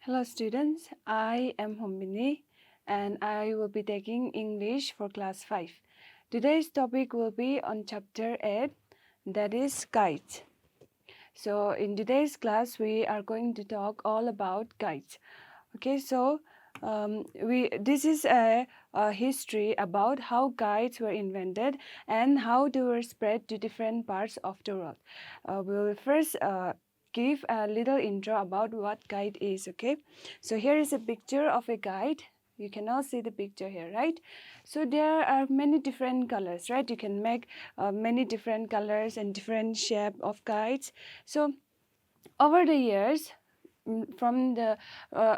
Hello students, I am Hombini and I will be taking English for class 5. Today's topic will be on chapter 8, that is guides. So in today's class we are going to talk all about guides. Okay, so this is a history about how guides were invented and how they were spread to different parts of the world. We will first give a little intro about what guide is. Okay, so here is a picture of a guide. You can all see the picture here, right? So there are many different colors, right? You can make many different colors and different shape of guides. So over the years, from the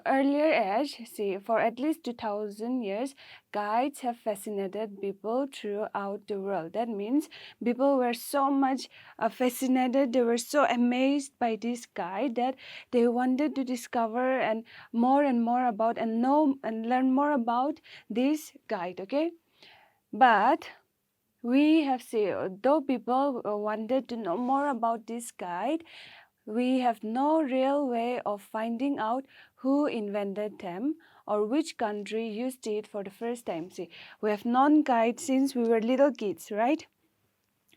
earlier age, see, for at least 2000 years, guides have fascinated people throughout the world. That means people were so much fascinated, they were so amazed by this guide that they wanted to discover and more about and know and learn more about this guide, okay? But we have seen, though people wanted to know more about this guide, we have no real way of finding out who invented them or which country used it for the first time. See, we have known kite since we were little kids, right?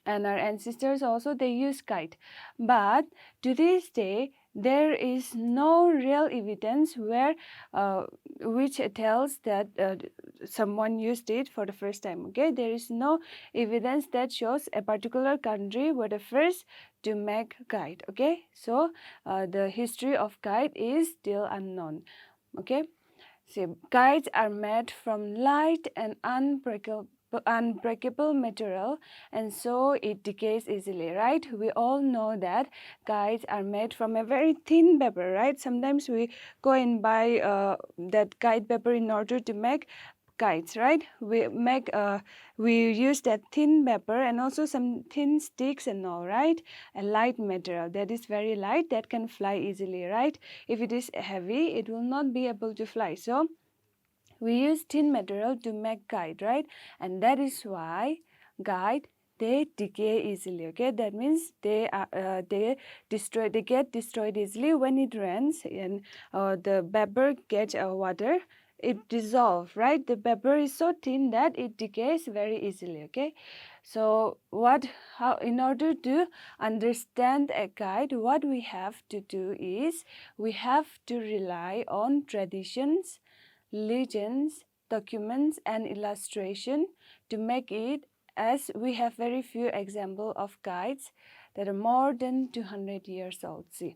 And our ancestors also, they use kite. But to this day, there is no real evidence which tells that someone used it for the first time. Okay, there is no evidence that shows a particular country were the first to make kite. Okay, so the history of kite is still unknown. Okay, so kites are made from light and unbreakable material, and so it decays easily, right? We all know that kites are made from a very thin paper, right? Sometimes we go and buy that kite paper in order to make kites, right? We use that thin paper and also some thin sticks and all, right? A light material that is very light, that can fly easily, right? If it is heavy, it will not be able to fly. So we use thin material to make kite, right? And that is why kite, they decay easily. Okay, that means they get destroyed easily when it rains and the paper gets water, it dissolves, right? The paper is so thin that it decays very easily. Okay, so how in order to understand a kite, what we have to do is we have to rely on traditions, legends, documents, and illustration to make it, as we have very few examples of guides that are more than 200 years old. See,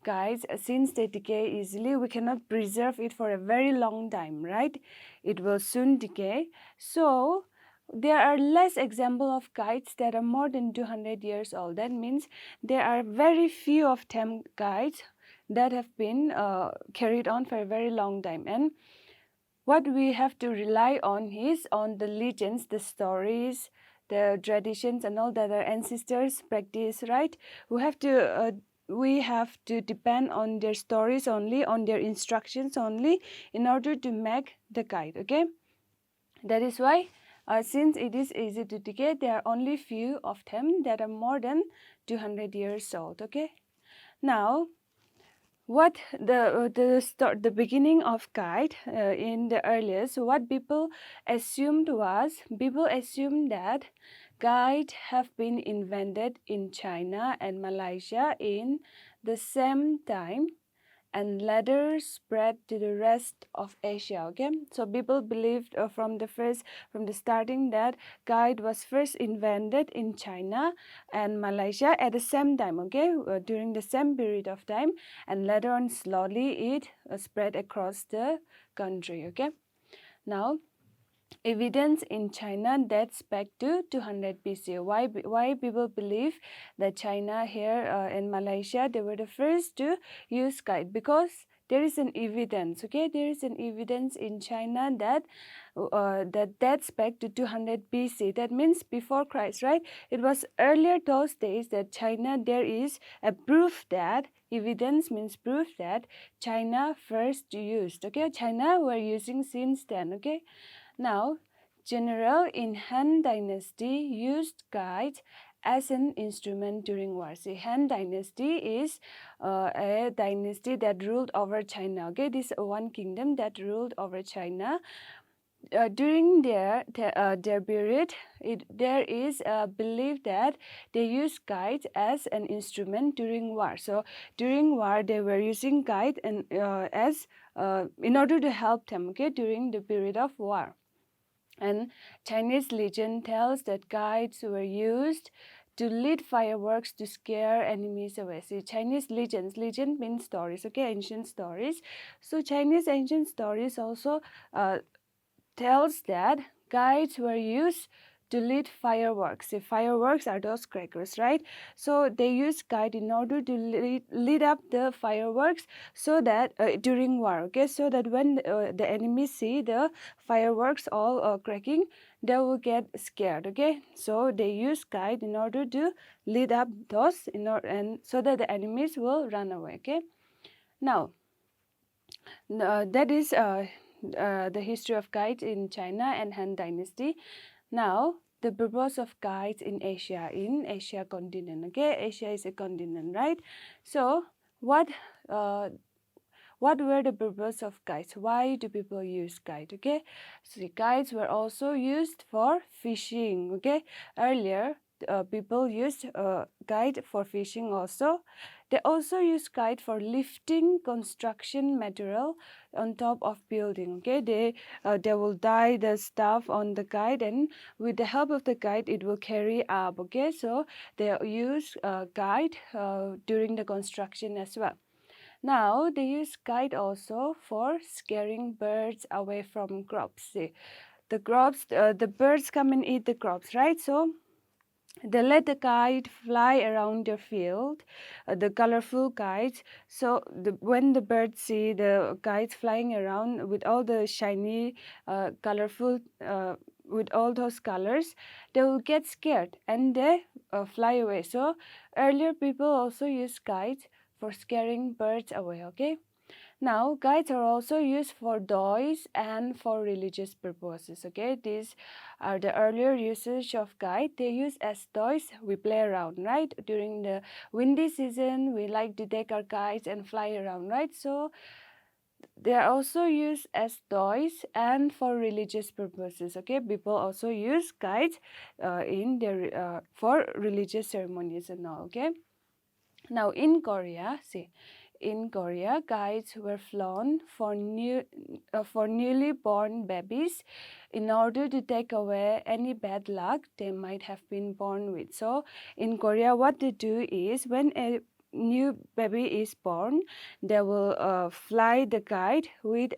guides, since they decay easily, we cannot preserve it for a very long time, right? It will soon decay. So there are less examples of guides that are more than 200 years old. That means there are very few of them guides that have been carried on for a very long time. And what we have to rely on is on the legends, the stories, the traditions, and all that our ancestors practice, right? We have to depend on their stories only, on their instructions only, in order to make the guide. Okay, that is why. Since it is easy to decay, there are only few of them that are more than 200 years old. Okay, now what the beginning of guide in the earliest, what people assumed that guide have been invented in China and Malaysia in the same time and later spread to the rest of Asia. Okay, so people believed from the starting that guide was first invented in China and Malaysia at the same time. Okay, during the same period of time, and later on slowly it spread across the country. Okay, now evidence in China dates back to 200 BC. Why people believe that China here in Malaysia, they were the first to use kite? Because there is an evidence, okay? There is an evidence in China that dates back to 200 BC. That means before Christ, right? It was earlier those days that China, there is a proof that, evidence means proof that China first used, okay? China were using since then, okay? Now, general in Han Dynasty used guides as an instrument during war. See, Han Dynasty is a dynasty that ruled over China. Okay, this is one kingdom that ruled over China. During their period, there is a belief that they use kite as an instrument during war. So during war, they were using kite and as in order to help them. Okay, during the period of war. And Chinese legend tells that kites were used to lead fireworks to scare enemies away. See, Chinese legends, legend means stories, okay, ancient stories. So Chinese ancient stories also tells that kites were used to lead fireworks. See, fireworks are those crackers, right? So they use kite in order to lead up the fireworks, so that during war, okay, so that when the enemies see the fireworks all cracking, they will get scared, okay. So they use kite in order to lead up those and so that the enemies will run away, okay. Now that is the history of kites in China and Han Dynasty. Now, the purpose of kites in Asia continent. Okay, Asia is a continent, right? So, what were the purpose of kites? Why do people use kite? Okay, so the kites were also used for fishing. Okay, earlier people used kite for fishing also. They also use kite for lifting construction material on top of building. Okay, they will tie the stuff on the kite, and with the help of the kite, it will carry up. Okay, so they use kite during the construction as well. Now they use kite also for scaring birds away from crops. See, the birds come and eat the crops, right? So they let the kite fly around their field, the colorful kites. So when the birds see the kites flying around with all the shiny, colorful, with all those colors, they will get scared and they fly away. So earlier people also used kites for scaring birds away, okay? Now, kites are also used for toys and for religious purposes. Okay, these are the earlier usage of kite. They use as toys. We play around, right? During the windy season, we like to take our kites and fly around, right? So they are also used as toys and for religious purposes. Okay, people also use kites in their for religious ceremonies and all. Okay. Now in Korea, see, in Korea, kites were flown for newly born babies in order to take away any bad luck they might have been born with. So in Korea, what they do is when a new baby is born, they will fly the kite with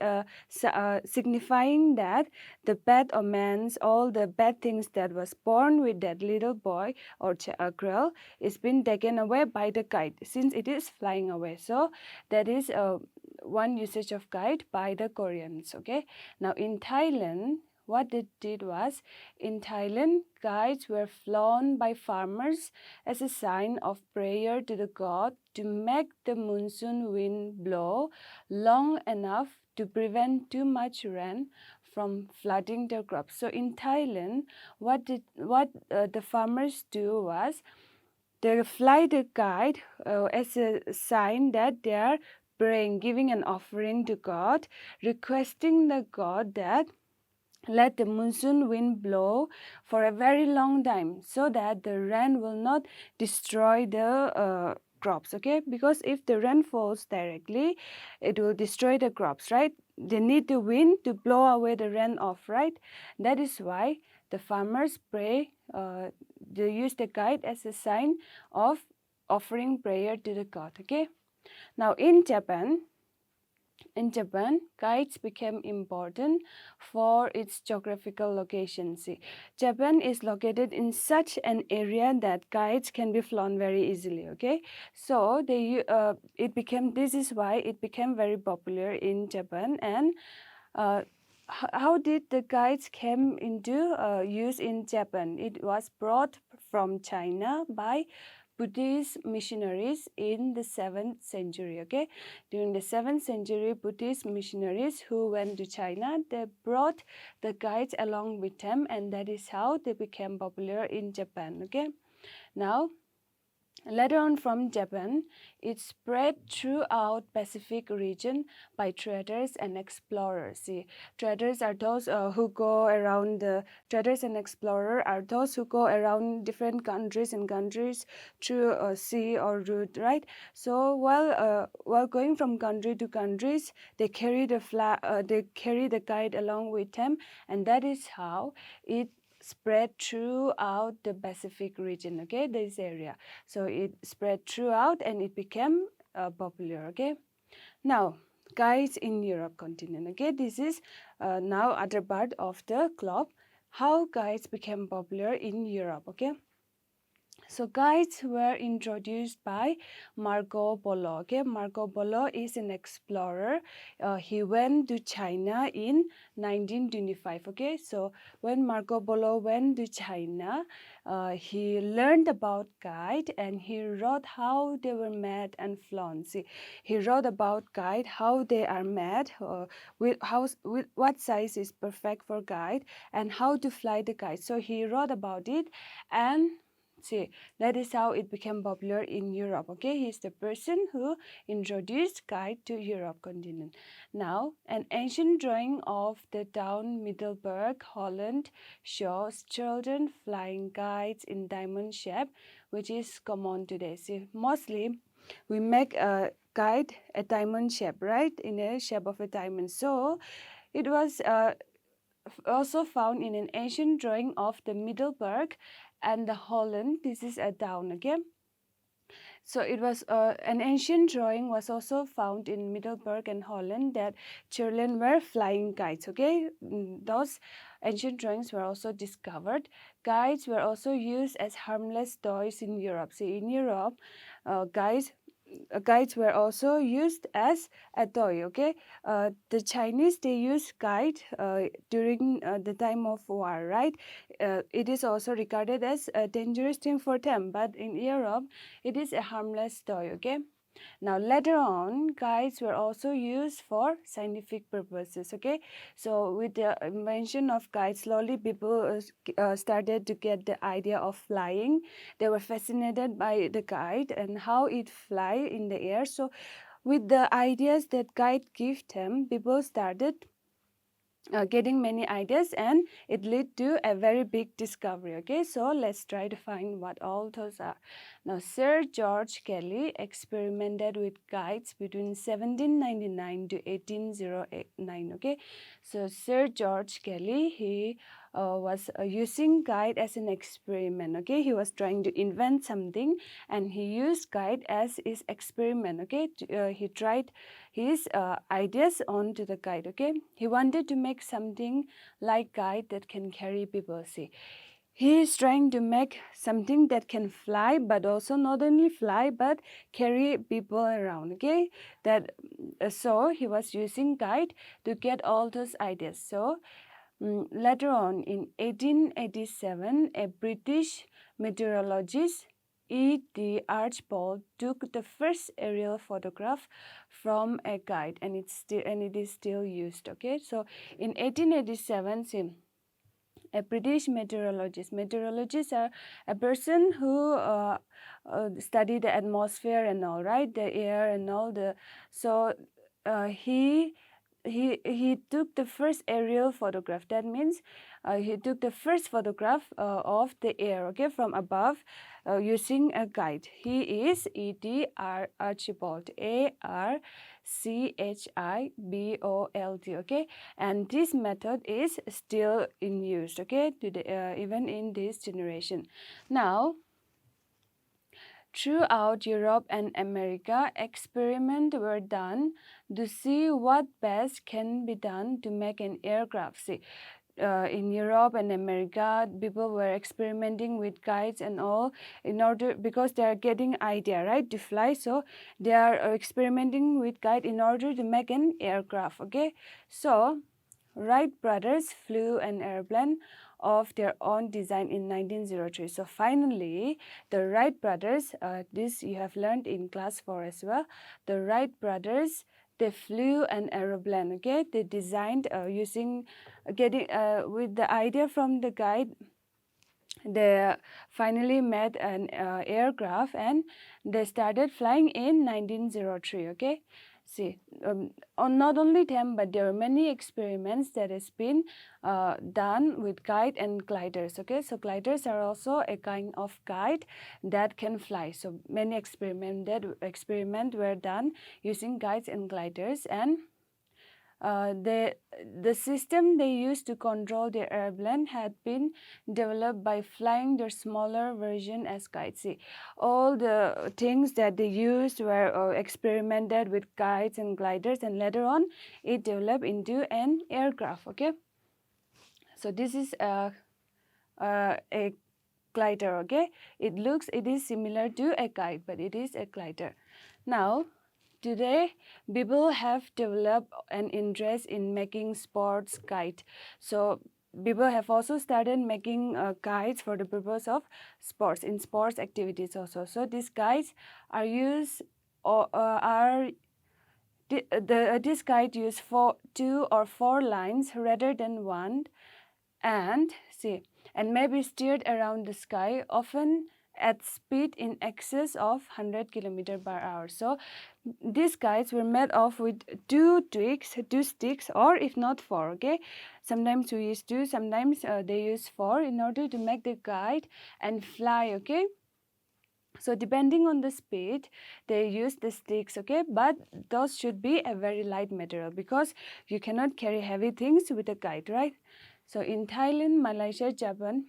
signifying that the bad omens, all the bad things that was born with that little boy or girl is being taken away by the kite since it is flying away. So that is one usage of kite by the Koreans. Okay. Now in Thailand, what they did was, in Thailand, kites were flown by farmers as a sign of prayer to the god to make the monsoon wind blow long enough to prevent too much rain from flooding their crops. So in Thailand, what the farmers do was, they fly the kite as a sign that they are praying, giving an offering to God, requesting the God that let the monsoon wind blow for a very long time so that the rain will not destroy the crops, okay? Because if the rain falls directly, it will destroy the crops, right? They need the wind to blow away the rain off, right? That is why the farmers pray, they use the kite as a sign of offering prayer to the god, okay? Now in Japan, kites became important for its geographical location. See, Japan is located in such an area that kites can be flown very easily. Okay, so this is why it became very popular in Japan. And how did the kites came into use in Japan? It was brought from China by Buddhist missionaries in the 7th century. Okay, during the 7th century, Buddhist missionaries who went to China, they brought the kites along with them, and that is how they became popular in Japan. Okay, Now, later on from Japan, it spread throughout Pacific region by traders and explorers. See, traders are those who go around. The traders and explorers are those who go around different countries and countries through sea or route, right? So while going from country to countries, they carry they carry the guide along with them, and that is how it spread throughout the Pacific region, okay, this area. So it spread throughout and it became popular, okay. Now, guides in Europe continent, okay, this is now other part of the globe, how guides became popular in Europe, okay. So guides were introduced by Marco Polo. Okay, Marco Polo is an explorer. He went to China in 1925. Okay, so when Marco Polo went to China, he learned about guide and he wrote how they were made and flown. See, he wrote about guide, how they are made, with what size is perfect for guide, and how to fly the guide. So he wrote about it, and see, that is how it became popular in Europe. Okay, he's the person who introduced guide to Europe continent. Now, an ancient drawing of the town Middelburg, Holland, shows children flying kites in diamond shape, which is common today. See, mostly we make a kite a diamond shape, right? In a shape of a diamond. So it was also found in an ancient drawing of the Middelburg and the Holland. This is a town again. So it was an ancient drawing was also found in Middelburg and Holland that children were flying kites. Okay, those ancient drawings were also discovered. Kites were also used as harmless toys in Europe. See, in Europe, kites were also used as a toy. Okay, the Chinese, they use kite during the time of war, right? It is also regarded as a dangerous thing for them, but in Europe it is a harmless toy. Okay, now later on, kites were also used for scientific purposes. Okay, so with the invention of kites, slowly people started to get the idea of flying. They were fascinated by the kite and how it fly in the air. So with the ideas that kite give them, people started getting many ideas, and it led to a very big discovery. Okay, so let's try to find what all those are. Now, Sir George Kelly experimented with kites between 1799 to 1809. Okay, so Sir George Kelly, he was using kite as an experiment. Okay, he was trying to invent something and he used kite as his experiment. Okay, he tried his ideas onto the kite. Okay, he wanted to make something like kite that can carry people. See, he is trying to make something that can fly, but also not only fly but carry people around. Okay, that so he was using kite to get all those ideas. So later on in 1887, a British meteorologist, E.T. Archbold, took the first aerial photograph from a kite, and it is still used. Okay, so in 1887, see, a British meteorologist. Meteorologists are a person who study the atmosphere and all, right, the air and all the. So he took the first aerial photograph. That means he took the first photograph of the air, okay, from above, using a guide. He is E.T. Archibald, Archibald, okay, and this method is still in use, okay, even in this generation. Now, throughout Europe and America, experiments were done to see what best can be done to make an aircraft. See, in Europe and America, people were experimenting with kites and all in order, because they are getting idea, right, to fly. So they are experimenting with kite in order to make an aircraft. Okay, so Wright brothers flew an airplane of their own design in 1903. So finally, the Wright brothers, this you have learned in class 4 as well, the Wright brothers, they flew an aeroplane. Okay, they designed using with the idea from the guide. they finally made an aircraft, and they started flying in 1903. Okay, see, not only them, but there are many experiments that has been done with kite and gliders. Okay, so gliders are also a kind of kite that can fly. So many experiment were done using kites and gliders, and the system they used to control the airplane had been developed by flying their smaller version as kites. See, all the things that they used were experimented with kites and gliders, and later on it developed into an aircraft. Okay, so this is a glider. Okay, it is similar to a kite, but it is a glider. Now, today, people have developed an interest in making sports kite. So people have also started making kites for the purpose of sports activities also. So these kites are used or are this kite use two or four lines rather than one, and see, and may be steered around the sky, often at speed in excess of 100 km/h. So these kites were made of with two sticks, or if not four. Okay, sometimes we use two, sometimes they use four in order to make the kite and fly. Okay, so depending on the speed they use the sticks. Okay, but those should be a very light material, because you cannot carry heavy things with a kite, right? So in Thailand, Malaysia, Japan,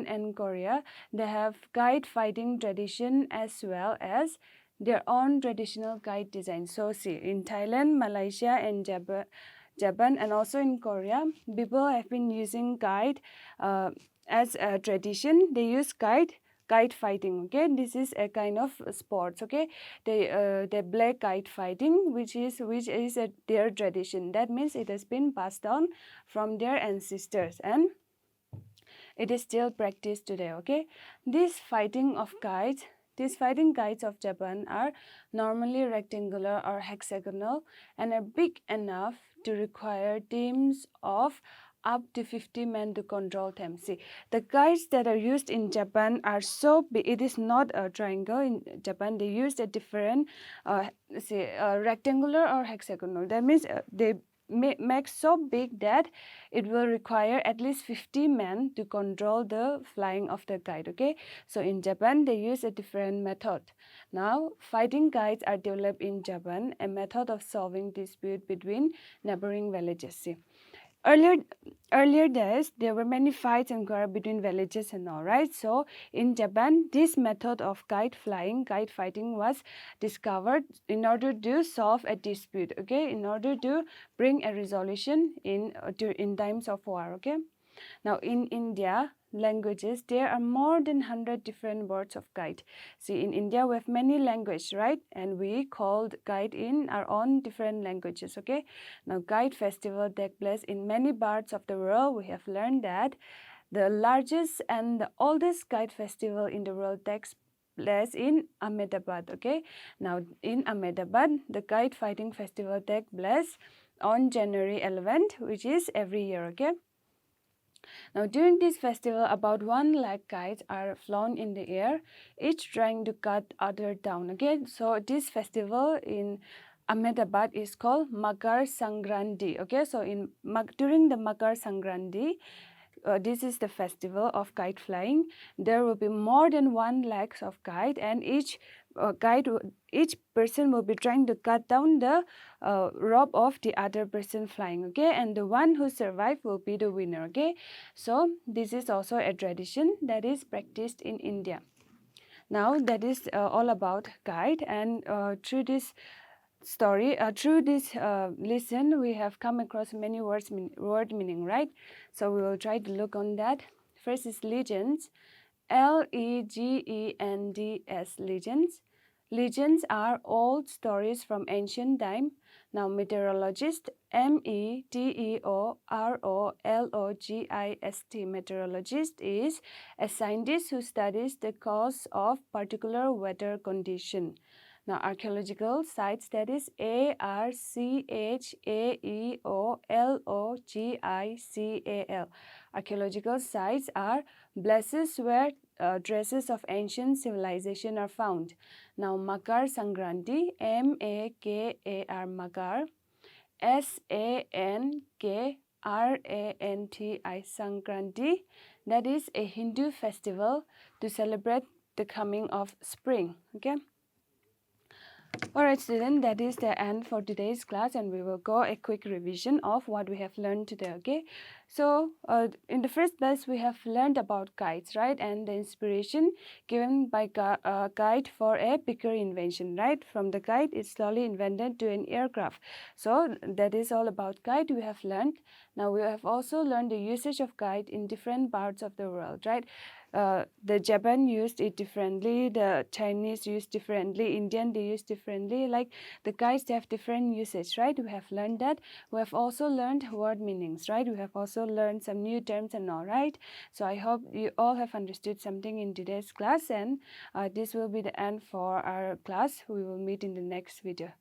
and Korea, they have kite fighting tradition as well as their own traditional kite design. So see, in Thailand, Malaysia, and Japan, and also in Korea, people have been using kite as a tradition. They use kite fighting. Okay, this is a kind of sports. Okay, they play kite fighting, which is their tradition. That means it has been passed down from their ancestors, and it is still practiced today. Okay, these fighting kites of Japan are normally rectangular or hexagonal, and are big enough to require teams of up to 50 men to control them. See, the kites that are used in Japan are so big. It is not a triangle in Japan. They use a different, rectangular or hexagonal. That means they make so big that it will require at least 50 men to control the flying of the kite. Okay, so in Japan they use a different method. Now fighting kites are developed in Japan, a method of solving dispute between neighboring villages. See, earlier days there were many fights and quarrels between villages and all, right? So in Japan, this method of kite fighting was discovered in order to solve a dispute. Okay, in order to bring a resolution in times of war. Okay, now in India languages, there are more than 100 different words of kite. See, in India we have many languages, right? And we called kite in our own different languages. Okay, now kite festival take place in many parts of the world. We have learned that the largest and the oldest kite festival in the world takes place in Ahmedabad. Okay, now in Ahmedabad the kite fighting festival takes place on January 11th, which is every year. Okay, now during this festival, about 1 lakh kites are flown in the air, each trying to cut other down. Okay, so this festival in Ahmedabad is called Makar Sankranti. Okay, so during the Makar Sankranti, this is the festival of kite flying. There will be more than 1 lakh of kite, and each person will be trying to cut down the rope of the other person flying. Okay, and the one who survived will be the winner. Okay, so this is also a tradition that is practiced in India. Now that is all about kite, and through this lesson, we have come across many word meaning, right? So we will try to look on that. First is legends, Legends. Legends are old stories from ancient time. Now meteorologist, Meteorologist. Meteorologist is a scientist who studies the cause of particular weather condition. Now, archaeological sites, that is ARCHAEOLOGICAL. Archaeological sites are places where traces of ancient civilization are found. Now, Makar Sankranti, MAKAR, Makar, SANKRANTI, Sankranti, that is a Hindu festival to celebrate the coming of spring. Okay. Alright students, that is the end for today's class, and we will go a quick revision of what we have learned today. Okay, so in the first place we have learned about kites, right, and the inspiration given by kite for a bigger invention, right. From the kite it slowly invented to an aircraft. So that is all about kite we have learned. Now we have also learned the usage of kite in different parts of the world, right. The Japan used it differently, the Chinese used differently, Indian they use differently. Like the kites, they have different usage, right. We have learned that. We have also learned word meanings, right. We have also learned some new terms and all, right. So I hope you all have understood something in today's class, and this will be the end for our class. We will meet in the next video.